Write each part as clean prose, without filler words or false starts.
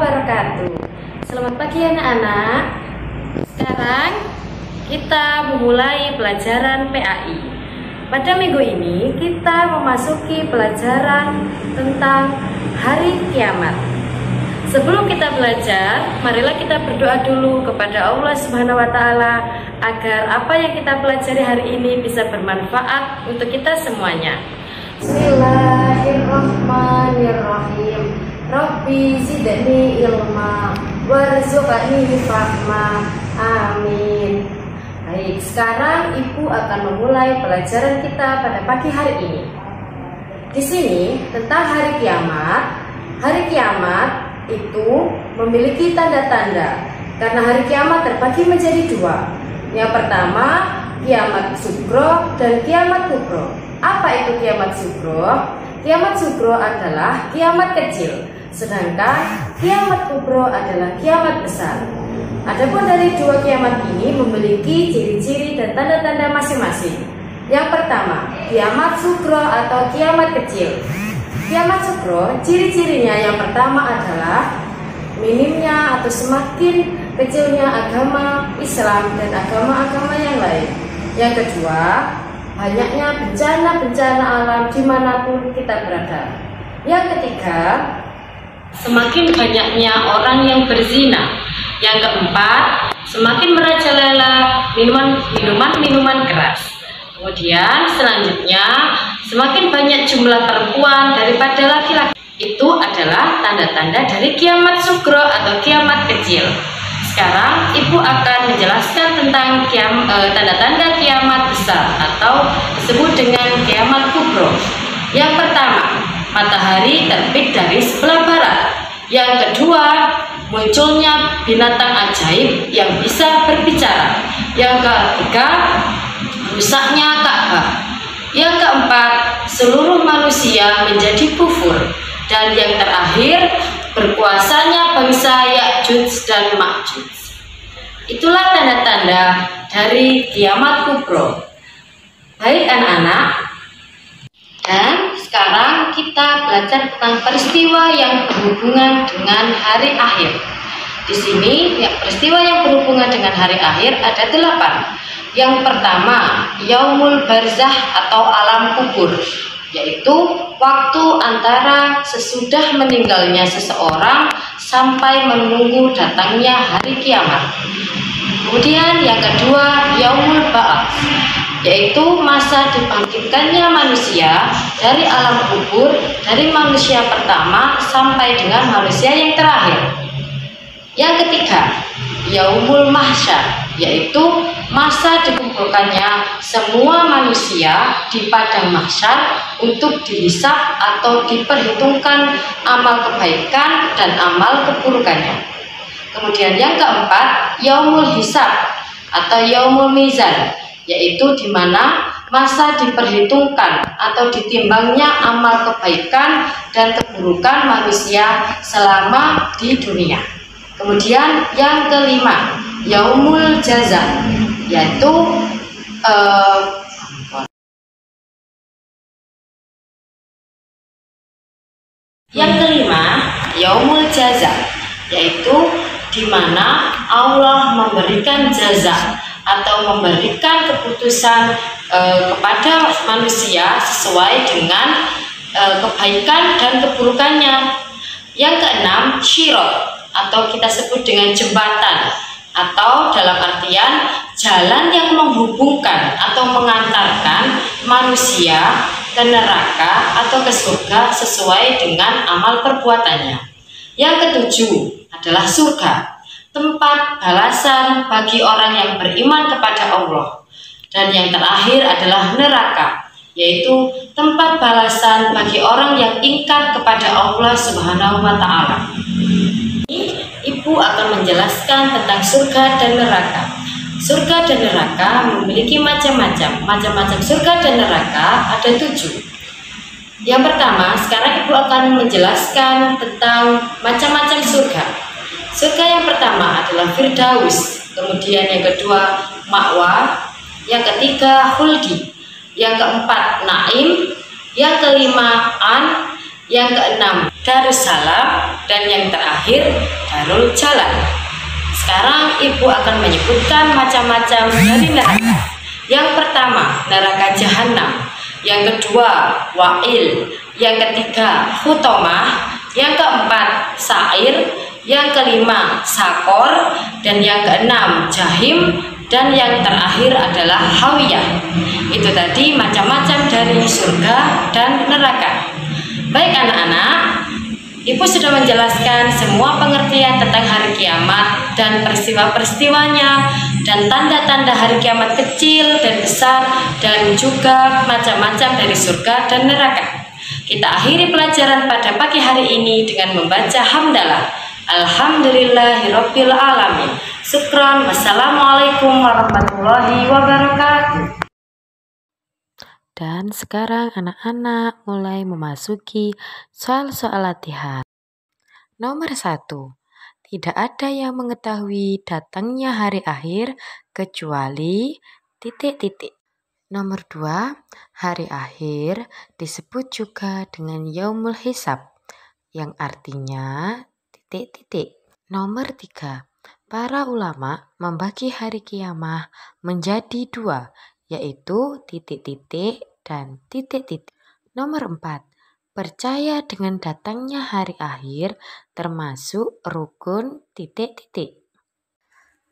wabarakatuh. Selamat pagi anak-anak. Sekarang kita memulai pelajaran PAI. Pada minggu ini kita memasuki pelajaran tentang hari kiamat. Sebelum kita belajar, marilah kita berdoa dulu kepada Allah Subhanahu wa Ta'ala agar apa yang kita pelajari hari ini bisa bermanfaat untuk kita semuanya. Bismillahirrahmanirrahim. Rabbi zidni ilma warzuqni fahma. Amin. Baik, sekarang Ibu akan memulai pelajaran kita pada pagi hari ini. Di sini tentang hari kiamat. Hari kiamat itu memiliki tanda-tanda karena hari kiamat terbagi menjadi dua. Yang pertama, kiamat sugro dan kiamat kubro. Apa itu kiamat sugro? Kiamat sugro adalah kiamat kecil, sedangkan kiamat kubro adalah kiamat besar. Adapun dari dua kiamat ini memiliki ciri-ciri dan tanda-tanda masing-masing. Yang pertama, kiamat sugro atau kiamat kecil. Kiamat sugro, ciri-cirinya yang pertama adalah minimnya atau semakin kecilnya agama Islam dan agama-agama yang lain. Yang kedua, banyaknya bencana-bencana alam dimanapun kita berada. Yang ketiga, semakin banyaknya orang yang berzina. Yang keempat, semakin merajalela minuman keras. Kemudian selanjutnya, semakin banyak jumlah perempuan daripada laki-laki. Itu adalah tanda-tanda dari kiamat sugro atau kiamat kecil. Sekarang Ibu akan menjelaskan tentang tanda-tanda kiamat besar atau disebut dengan kiamat kubro. Yang pertama, matahari terbit dari sebelah barat. Yang kedua, munculnya binatang ajaib yang bisa berbicara. Yang ketiga, rusaknya Ka'bah. Yang keempat, seluruh manusia menjadi kufur. Dan yang terakhir, berkuasanya bangsa Ya'juj dan Ma'juj. Itulah tanda-tanda dari kiamat kubro. Baik anak-anak, dan sekarang kita belajar tentang peristiwa yang berhubungan dengan hari akhir. Di sini peristiwa yang berhubungan dengan hari akhir ada 8. Yang pertama, Yaumul Barzah atau alam kubur, yaitu waktu antara sesudah meninggalnya seseorang sampai menunggu datangnya hari kiamat. Kemudian yang kedua, Yaumul Ba'ats, yaitu masa dibangkitkannya manusia dari alam kubur, dari manusia pertama sampai dengan manusia yang terakhir. Yang ketiga, Yaumul Mahsyar, yaitu masa dikumpulkannya semua manusia di padang mahsyar untuk dihisab atau diperhitungkan amal kebaikan dan amal keburukannya. Kemudian yang keempat, Yaumul Hisab atau Yaumul Mizan, yaitu di mana masa diperhitungkan atau ditimbangnya amal kebaikan dan keburukan manusia selama di dunia. Kemudian yang kelima, Yaumul Jaza, yaitu yang kelima, Yaumul Jaza, yaitu di mana Allah memberikan jaza atau memberikan keputusan kepada manusia sesuai dengan kebaikan dan keburukannya. Yang keenam, Syirot atau kita sebut dengan jembatan, atau dalam artian jalan yang menghubungkan atau mengantarkan manusia ke neraka atau ke surga sesuai dengan amal perbuatannya. Yang ketujuh adalah surga, tempat balasan bagi orang yang beriman kepada Allah. Dan yang terakhir adalah neraka, yaitu tempat balasan bagi orang yang ingkar kepada Allah Subhanahu wa Ta'ala. Ibu akan menjelaskan tentang surga dan neraka. Surga dan neraka memiliki macam-macam surga dan neraka ada 7. Yang pertama, sekarang Ibu akan menjelaskan tentang macam-macam surga. Surga yang pertama adalah Firdaus, kemudian yang kedua Ma'wa, yang ketiga Khuldi, yang keempat Naim, yang kelima An, yang keenam Darussalam, dan yang terakhir Darul Jalan. Sekarang Ibu akan menyebutkan macam-macam dari neraka. Yang pertama, neraka Jahanam. Yang kedua, Wa'il. Yang ketiga, Hutomah. Yang keempat, Sa'ir. Yang kelima, Sakor. Dan yang keenam, Jahim. Dan yang terakhir adalah Hawiyah. Itu tadi macam-macam dari surga dan neraka. Baik anak-anak, Ibu sudah menjelaskan semua pengertian tentang hari kiamat dan peristiwa-peristiwanya dan tanda-tanda hari kiamat kecil dan besar dan juga macam-macam dari surga dan neraka. Kita akhiri pelajaran pada pagi hari ini dengan membaca hamdalah. Alhamdulillahirabbil alamin. Syukran. Wassalamualaikum warahmatullahi wabarakatuh. Dan sekarang anak-anak mulai memasuki soal-soal latihan. Nomor 1. Tidak ada yang mengetahui datangnya hari akhir kecuali ... Nomor 2. Hari akhir disebut juga dengan Yaumul Hisab, yang artinya ... Nomor 3. Para ulama membagi hari kiamah menjadi 2, yaitu ... dan ... Nomor 4. Percaya dengan datangnya hari akhir termasuk rukun ...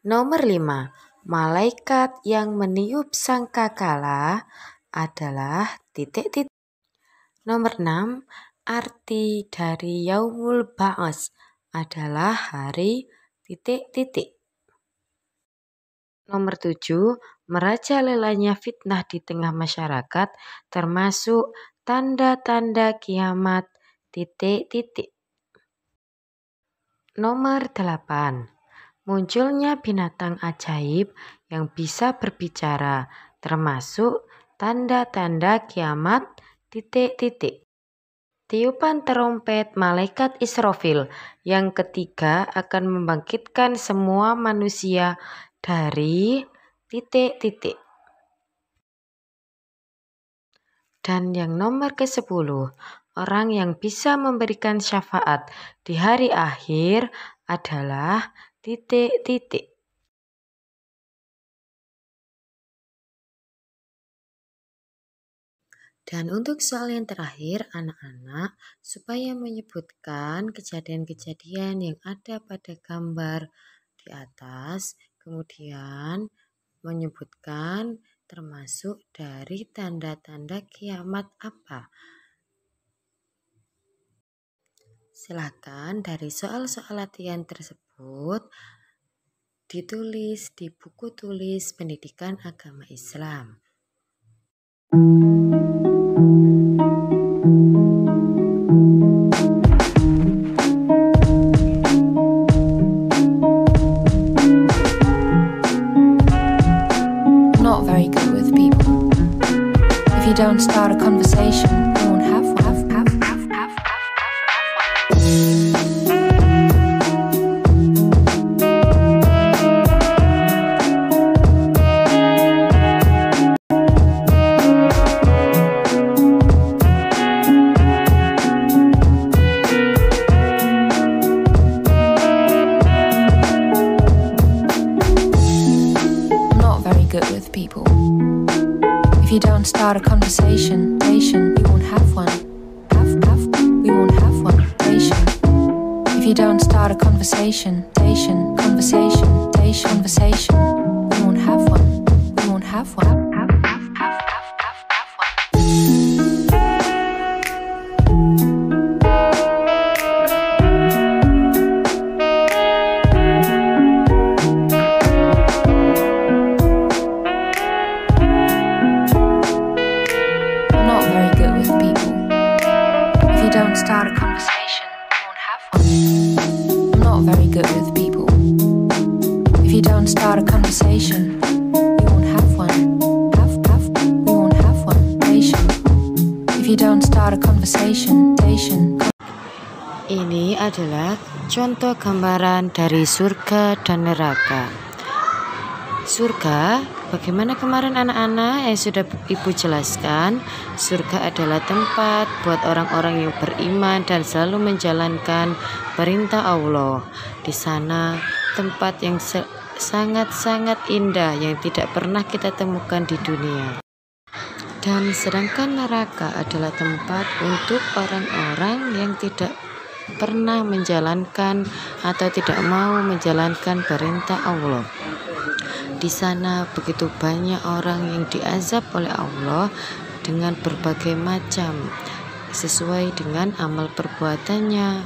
Nomor 5. Malaikat yang meniup sangkakala adalah ... Nomor 6. Arti dari Yaumul Ba'ats adalah hari ... Nomor 7. Merajalelanya fitnah di tengah masyarakat termasuk tanda-tanda kiamat ... Nomor 8. Munculnya binatang ajaib yang bisa berbicara termasuk tanda-tanda kiamat ... Tiupan terompet malaikat Israfil yang ketiga akan membangkitkan semua manusia dari ... Dan yang nomor ke-10, orang yang bisa memberikan syafaat di hari akhir adalah ... Dan untuk soal yang terakhir, anak-anak, supaya menyebutkan kejadian-kejadian yang ada pada gambar di atas, kemudian menyebutkan termasuk dari tanda-tanda kiamat apa. Silakan dari soal-soal latihan tersebut ditulis di buku tulis pendidikan agama Islam. Not very good with people. If you don't start a conversation, you won't have one. Good with people. If you don't start a conversation, you won't have one. We won't have one. If you don't start a conversation, we won't have one. We won't have one. Start a conversation, you won't have one. I'm not very good with people. If you don't start a conversation, you won't have one. We won't have one. If you don't start a conversation. Ini adalah contoh gambaran dari surga dan neraka. Surga, bagaimana kemarin anak-anak yang sudah Ibu jelaskan, surga adalah tempat buat orang-orang yang beriman dan selalu menjalankan perintah Allah. Di sana tempat yang sangat-sangat indah yang tidak pernah kita temukan di dunia. Dan sedangkan neraka adalah tempat untuk orang-orang yang tidak pernah menjalankan atau tidak mau menjalankan perintah Allah. Di sana begitu banyak orang yang diazab oleh Allah dengan berbagai macam sesuai dengan amal perbuatannya,